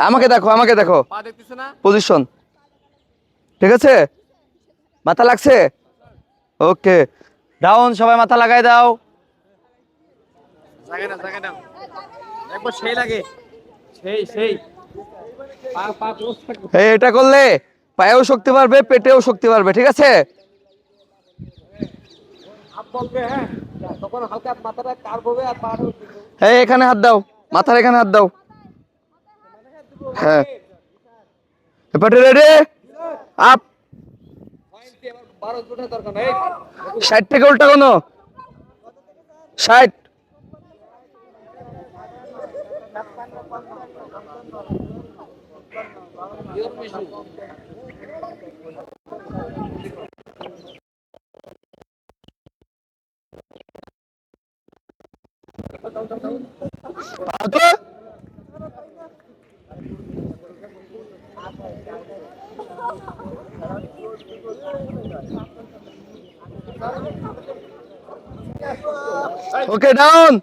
আমাকে দেখো, আমাকে দেখো, পজিশন ঠিক আছে, মাথা লাগছে, ওকে, ডাউন, সবাই মাথা লাগাই দাও। এটা করলে পায়েও শক্তি পারবে, পেটেও শক্তি পারবে, ঠিক আছে। এই এখানে হাত দাও, মাথার এখানে হাত দাও, হ্যাঁ, পেটে রেডি, আপ, 60 থেকে উল্টা কোনো 60, ওকে, ডাউন।